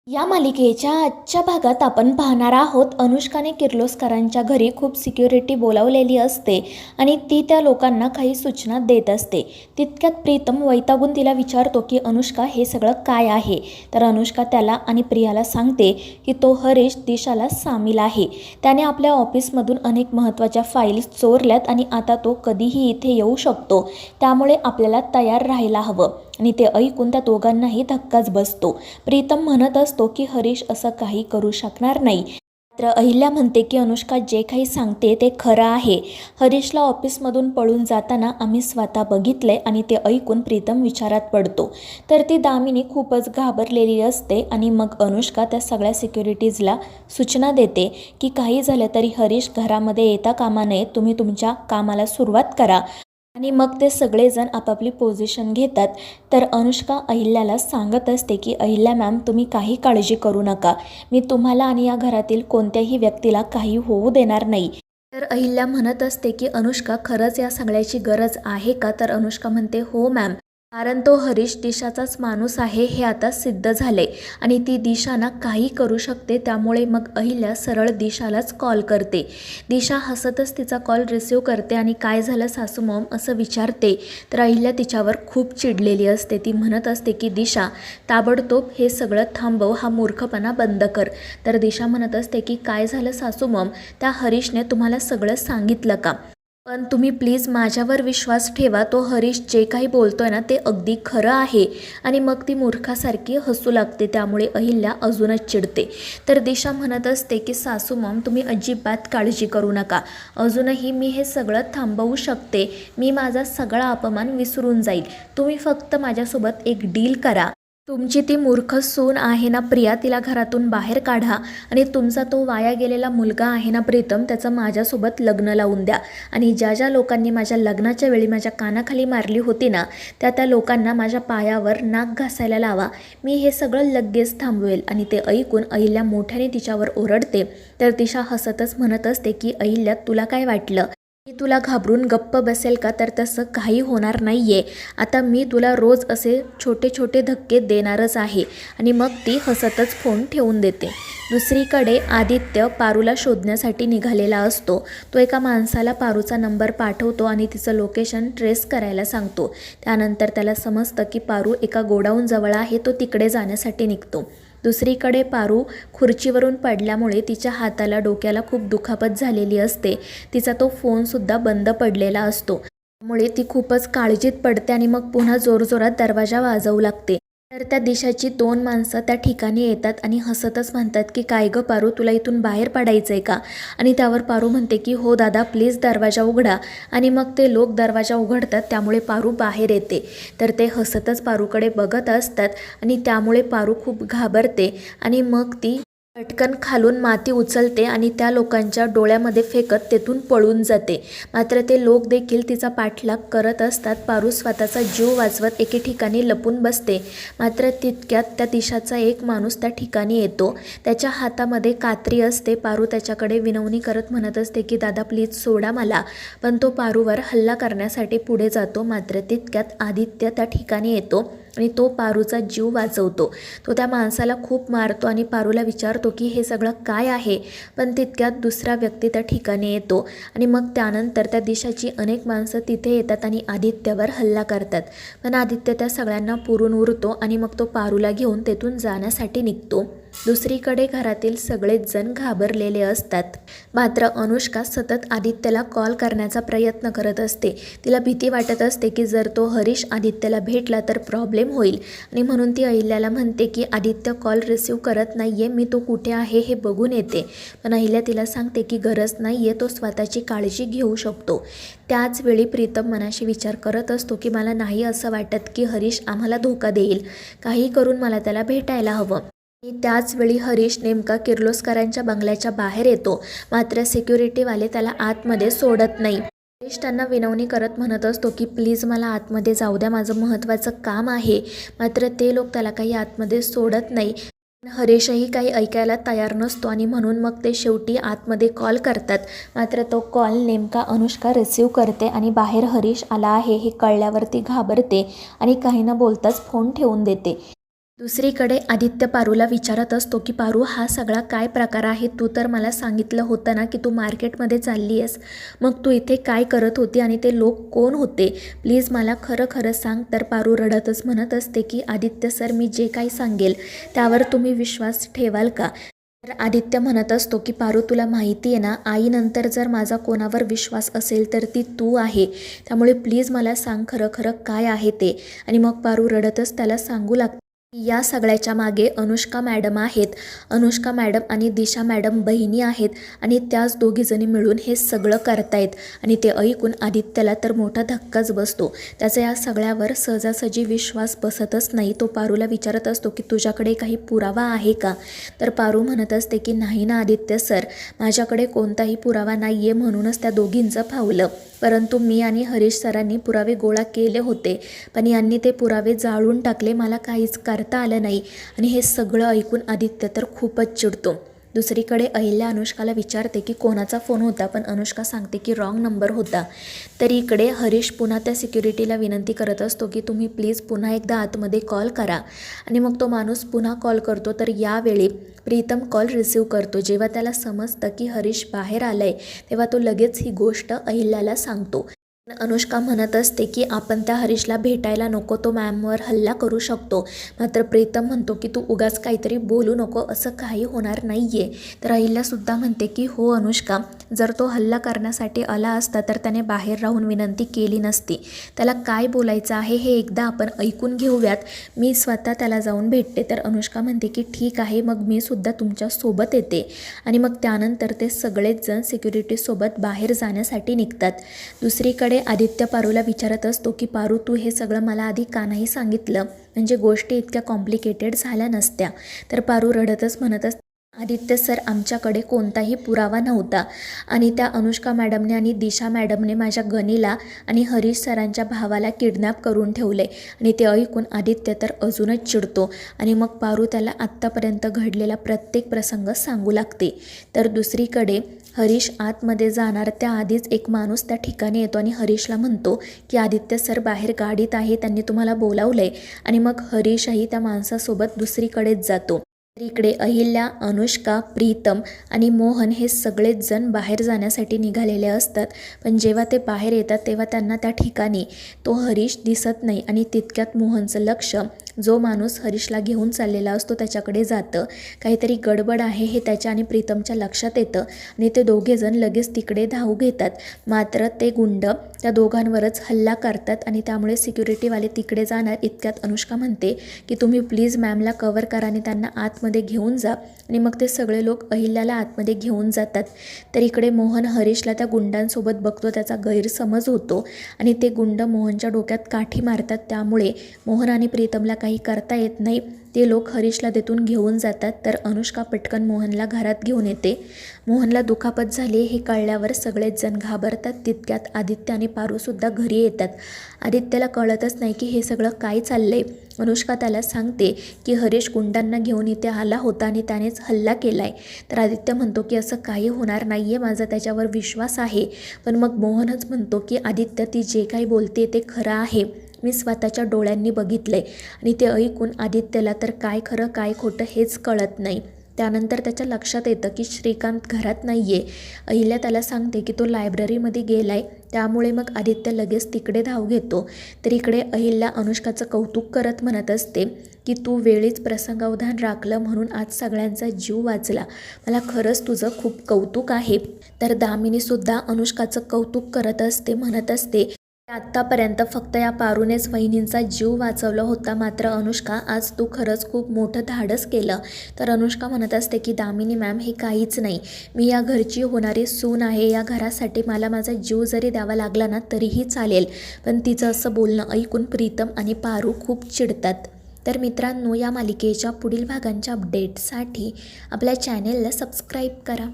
या मालिकेच्या आजच्या भागात आपण पाहणार आहोत अनुष्काने किर्लोस्करांच्या घरी खूप सिक्युरिटी बोलावलेली असते आणि ती त्या लोकांना काही सूचना देत असते. तितक्यात प्रीतम वैतागून तिला विचारतो की अनुष्का हे सगळं काय आहे. तर अनुष्का त्याला आणि प्रियाला सांगते की तो हरीश दिशाला सामील आहे. त्याने आपल्या ऑफिसमधून अनेक महत्त्वाच्या फाईल्स चोरल्यात आणि आता तो कधीही इथे येऊ शकतो. त्यामुळे आपल्याला तयार राहायला हवं. आणि ते ऐकून त्या दोघांनाही धक्काच बसतो. प्रीतम म्हणत असतो की हरीश असं काही करू शकणार नाही. मात्र अहिल्या म्हणते की अनुष्का जे काही सांगते ते खरं आहे. हरीशला ऑफिसमधून पळून जाताना आम्ही स्वतः बघितलंय. आणि ते ऐकून प्रीतम विचारात पडतो. तर ती दामिनी खूपच घाबरलेली असते आणि मग अनुष्का त्या सगळ्या सिक्युरिटीजला सूचना देते की काही झालं तरी हरीश घरामध्ये येता कामा नये, तुम्ही तुमच्या कामाला सुरुवात करा. आणि मग ते सगळेजण आपापली पोझिशन घेतात. तर अनुष्का अहिल्याला सांगत असते की अहिल्या मॅम, तुम्ही काही काळजी करू नका, मी तुम्हाला आणि या घरातील कोणत्याही व्यक्तीला काही होऊ देणार नाही. तर अहिल्या म्हणत असते की अनुष्का, खरंच या सगळ्याची गरज आहे का? तर अनुष्का म्हणते हो मॅम, कारण तो हरीश दिशाचाच माणूस आहे हे आता सिद्ध झाले आणि ती दिशाना काही करू शकते. त्यामुळे मग अहिल्या सरळ दिशालाच कॉल करते. दिशा हसतच तिचा कॉल रिसीव करते आणि काय झालं सासू मॉम असं विचारते. तर अहिल्या तिच्यावर खूप चिडलेली असते. ती म्हणत असते की दिशा, ताबडतोब हे सगळं थांबव, हा मूर्खपणा बंद कर. तर दिशा म्हणत असते की काय झालं सासू मॉम, त्या हरीशने तुम्हाला सगळं सांगितलं का? पण तुम्ही प्लीज माझ्यावर विश्वास ठेवा, तो हरीश जे काही बोलतोय ना ते अगदी खरं आहे. आणि मग ती मूर्खासारखी हसू लागते. त्यामुळे अहिल्या अजूनच चिडते. तर दिशा म्हणत असते की सासू मॉम, तुम्ही अजिबात काळजी करू नका, अजूनही मी हे सगळं थांबवू शकते. मी माझा सगळा अपमान विसरून जाईल. तुम्ही फक्त माझ्यासोबत एक डील करा. तुमची ती मूर्ख सून आहे ना प्रिया, तिला घरातून बाहेर काढा आणि तुमचा तो वाया गेलेला मुलगा आहे ना प्रीतम, त्याचं माझ्यासोबत लग्न लावून द्या. आणि ज्या ज्या लोकांनी माझ्या लग्नाच्या वेळी माझ्या कानाखाली मारली होती ना, त्या लोकांना माझ्या पायावर नाक घासायला लावा. मी हे सगळं लगेच थांबवेल. आणि ते ऐकून अहिल्या मोठ्याने तिच्यावर ओरडते. तर दिशा हसतच म्हणत असते की अहिल्या, तुला काय वाटलं मी तुला घाबरून गप्प बसेल का? तर तसं काही होणार नाहीये. आता मी तुला रोज असे छोटे छोटे धक्के देणारच आहे. आणि मग ती हसतच फोन ठेवून देते. दुसरीकडे आदित्य पारूला शोधण्यासाठी निघालेला असतो. तो एका माणसाला पारूचा नंबर पाठवतो आणि तिचं लोकेशन ट्रेस करायला सांगतो. त्यानंतर त्याला समजतं की पारू एका गोडाऊन जवळ आहे. तो तिकडे जाण्यासाठी निघतो. दुसरीकडे पारू खुर्चीवरून पडल्यामुळे तिच्या हाताला डोक्याला खूप दुखापत झालेली असते. तिचा तो फोनसुद्धा बंद पडलेला असतो. त्यामुळे ती खूपच काळजीत पडते आणि मग पुन्हा जोरजोरात दरवाजा वाजवू लागते. तर त्या दिशाची दोन माणसं त्या ठिकाणी येतात आणि हसतच म्हणतात की काय गं पारू, तुला इथून बाहेर पडायचं आहे का? आणि त्यावर पारू म्हणते की हो दादा, प्लीज दरवाजा उघडा. आणि मग ते लोक दरवाजा उघडतात. त्यामुळे पारू बाहेर येते. तर ते हसतच पारूकडे बघत असतात आणि त्यामुळे पारू खूप घाबरते. आणि मग ती पटकन खालून माती उचलते आणि त्या लोकांच्या डोळ्यामध्ये फेकत तेथून पळून जाते. मात्र ते लोक देखील तिचा पाठलाग करत असतात. पारू स्वतःचा जीव वाचवत एके ठिकाणी लपून बसते. मात्र तितक्यात त्या दिशाचा एक माणूस त्या ठिकाणी येतो. त्याच्या हातामध्ये कात्री असते. पारू त्याच्याकडे विनवणी करत म्हणत असते की दादा प्लीज सोडा मला. पण तो पारूवर हल्ला करण्यासाठी पुढे जातो. मात्र तितक्यात आदित्य त्या ठिकाणी येतो आणि तो पारूचा जीव वाचवतो. तो त्या माणसाला खूप मारतो आणि पारूला विचारतो की हे सगळं काय आहे. पण तितक्यात दुसरा व्यक्ती त्या ठिकाणी येतो आणि मग त्यानंतर त्या दिशाची अनेक माणसं तिथे येतात आणि आदित्यवर हल्ला करतात. पण आदित्य त्या सगळ्यांना पुरून उरतो आणि मग तो पारूला घेऊन तेथून जाण्यासाठी निघतो. दुसरीकडे घरातील सगळेच जण घाबरलेले असतात. मात्र अनुष्का सतत आदित्यला कॉल करण्याचा प्रयत्न करत असते. तिला भीती वाटत असते की जर तो हरीश आदित्यला भेटला तर प्रॉब्लेम होईल. आणि म्हणून ती अहिल्याला म्हणते की आदित्य कॉल रिसीव करत नाहीये, मी तो कुठे आहे हे बघून येते. पण अहिल्या तिला सांगते की गरज नाहीये, तो स्वतःची काळजी घेऊ शकतो. त्याच वेळी प्रीतम मनाशी विचार करत असतो की मला नाही असं वाटत की हरीश आम्हाला धोका देईल. काही करून मला त्याला भेटायला हवं. त्याच वेळी हरीश नेमका किर्लोस्करांच्या बंगल्याच्या बाहेर येतो. मात्र सिक्युरिटीवाले त्याला आतमध्ये सोडत नाही. हरीश त्यांना विनवणी करत म्हणत असतो की प्लीज मला आतमध्ये जाऊ द्या, माझं महत्त्वाचं काम आहे. मात्र ते लोक त्याला काही आतमध्ये सोडत नाही. हरीशही काही ऐकायला तयार नसतो आणि म्हणून मग ते शेवटी आतमध्ये कॉल करतात. मात्र तो कॉल नेमका अनुष्का रिसीव करते आणि बाहेर हरीश आला आहे हे कळल्यावरती घाबरते आणि काही न बोलताच फोन ठेवून देते. दुसरीकडे आदित्य पारूला विचारत असतो की पारू, हा सगळा काय प्रकार आहे? तू तर मला सांगितलं होतं ना की तू मार्केटमध्ये चालली आहेस, मग तू इथे काय करत होती आणि ते लोक कोण होते? प्लीज मला खरं खरं सांग. तर पारू रडतच म्हणत असते की आदित्य सर, मी जे काही सांगेल त्यावर तुम्ही विश्वास ठेवाल का? तर आदित्य म्हणत असतो की पारू, तुला माहिती आहे ना, आईनंतर जर माझा कोणावर विश्वास असेल तर ती तू आहे, त्यामुळे प्लीज मला सांग खरं खरं काय आहे ते. आणि मग पारू रडतच त्याला सांगू लागते, या सगळ्याच्या मागे अनुष्का मॅडम आहेत. अनुष्का मॅडम आणि दिशा मॅडम बहिणी आहेत आणि त्याच दोघीजणी मिळून हे सगळं करतायत. आणि ते ऐकून आदित्यला तर मोठा धक्काच बसतो. त्याचा या सगळ्यावर सहजासहजी विश्वास बसतच नाही. तो पारूला विचारत असतो की तुझ्याकडे काही पुरावा आहे का? तर पारू म्हणत असते की नाही ना आदित्य सर, माझ्याकडे कोणताही पुरावा नाही आहे, म्हणूनच त्या दोघींचं फावलं. परंतु मी आणि हरीश सरांनी पुरावे गोळा केले होते, पण यांनी ते पुरावे जाळून टाकले, मला काहीच करता आलं नाही. आणि हे सगळं ऐकून आदित्य तर खूपच चिडतो. दुसरीकडे अहिल्या अनुष्काला विचारते की कोणाचा फोन होता, पण अनुष्का सांगते की रॉंग नंबर होता. तर इकडे हरीश पुन्हा त्या सिक्युरिटीला विनंती करत असतो की तुम्ही प्लीज पुन्हा एकदा आतमध्ये कॉल करा. आणि मग तो माणूस पुन्हा कॉल करतो. तर यावेळी प्रीतम कॉल रिसीव करतो. जेव्हा त्याला समजतं की हरीश बाहेर आलाय, तेव्हा तो लगेच ही गोष्ट अहिल्याला सांगतो. अनुष्का म्हणत असते की आपण त्या हरीशला भेटायला नको, तो मॅमवर हल्ला करू शकतो. मात्र प्रीतम म्हणतो की तू उगाच काहीतरी बोलू नको, असं काही होणार नाही आहे. तर अहिल्यासुद्धा म्हणते की हो अनुष्का, जर तो हल्ला करण्यासाठी आला असता तर त्याने बाहेर राहून विनंती केली नसती. त्याला काय बोलायचं आहे हे एकदा आपण ऐकून घेऊयात, मी स्वतः त्याला जाऊन भेटते. तर अनुष्का म्हणते की ठीक आहे, मग मी सुद्धा तुमच्यासोबत येते. आणि मग त्यानंतर ते सगळेच जण सिक्युरिटीसोबत बाहेर जाण्यासाठी निघतात. दुसरीकडे आदित्य पारूला विचारत असतो की पारू, तू हे सगळं मला आधी का नाही सांगितलं, म्हणजे गोष्टी इतक्या कॉम्प्लिकेटेड झाल्या नसत्या. तर पारू रडतच म्हणत असते, आदित्य सर, आमच्याकडे कोणताही पुरावा नव्हता आणि त्या अनुष्का मॅडमने आणि दिशा मॅडमने माझ्या गनीला आणि हरीश सरांच्या भावाला किडनॅप करून ठेवले. आणि ते ऐकून आदित्य तर अजूनच चिडतो आणि मग पारू त्याला आत्तापर्यंत घडलेला प्रत्येक प्रसंग सांगू लागते. तर दुसरीकडे हरीश आतमध्ये जाणार त्याआधीच एक माणूस त्या ठिकाणी येतो आणि हरीशला म्हणतो की आदित्य सर बाहेर गाडीत आहे, त्यांनी तुम्हाला बोलावलंय. आणि मग हरीशही त्या माणसासोबत दुसरीकडेच जातो. तर इकडे अहिल्या, अनुष्का, प्रीतम आणि मोहन हे सगळेच जण बाहेर जाण्यासाठी निघालेले असतात. पण जेव्हा ते बाहेर येतात तेव्हा त्यांना त्या ठिकाणी तो हरीश दिसत नाही. आणि तितक्यात मोहनचं लक्ष जो माणूस हरीशला घेऊन चाललेला असतो त्याच्याकडे जातं. काहीतरी गडबड आहे हे त्याच्या आणि प्रीतमच्या लक्षात येतं आणि ते दोघेजण लगेच तिकडे धाव घेतात. मात्र ते गुंड त्या दोघांवरच हल्ला करतात आणि त्यामुळे सिक्युरिटीवाले तिकडे जाणार इतक्यात अनुष्का म्हणते की तुम्ही प्लीज मॅमला कवर करा आणि त्यांना आतमध्ये घेऊन जा. आणि मग ते सगळे लोक अहिल्याला आतमध्ये घेऊन जातात. तर इकडे मोहन हरीशला त्या गुंडांसोबत बघतो, त्याचा गैरसमज होतो आणि ते गुंड मोहनच्या डोक्यात काठी मारतात. त्यामुळे मोहन आणि प्रीतमला काही करता येत नाही. ते लोक हरीशला तिथून घेऊन जातात. तर अनुष्का पटकन मोहनला घरात घेऊन येते. मोहनला दुखापत झाली हे कळल्यावर सगळेच जण घाबरतात. तितक्यात आदित्य आणि पारूसुद्धा घरी येतात. आदित्यला कळतच नाही की हे सगळं काय चाललंय. अनुष्का त्याला सांगते की हरीश गुंडांना घेऊन इथे आला होता आणि त्यानेच हल्ला केलाय. तर आदित्य म्हणतो की असं काही होणार नाही आहे, माझा त्याच्यावर विश्वास आहे. पण मग मोहनच म्हणतो की आदित्य, ती जे काही बोलते ते खरं आहे, मी स्वतःच्या डोळ्यांनी बघितलंय. आणि ते ऐकून आदित्यला तर काय खरं काय खोटं हेच कळत नाही. त्यानंतर त्याच्या लक्षात येतं की श्रीकांत घरात नाही आहे. अहिल्या त्याला सांगते की तो लायब्ररीमध्ये गेलाय. त्यामुळे मग आदित्य लगेच तिकडे धाव घेतो. तर इकडे अहिल्या अनुष्काचं कौतुक करत म्हणत असते की तू वेळीच प्रसंगावधान राखलं म्हणून आज सगळ्यांचा जीव वाचला, मला खरंच तुझं खूप कौतुक आहे. तर दामिनीसुद्धा अनुष्काचं कौतुक करत असते, म्हणत असते आत्तापर्यंत फक्त या पारूनेच वहिनींचा जीव वाचवला होता, मात्र अनुष्का आज तू खरंच खूप मोठं धाडस केलं. तर अनुष्का म्हणत असते की दामिनी मॅम, हे काहीच नाही, मी या घरची होणारी सून आहे, या घरासाठी मला माझा जीव जरी द्यावा लागला ना तरीही चालेल. पण तिचं असं बोलणं ऐकून प्रीतम आणि पारू खूप चिडतात. तर मित्रांनो, या मालिकेच्या पुढील भागांच्या अपडेटसाठी आपल्या चॅनेलला सबस्क्राईब करा.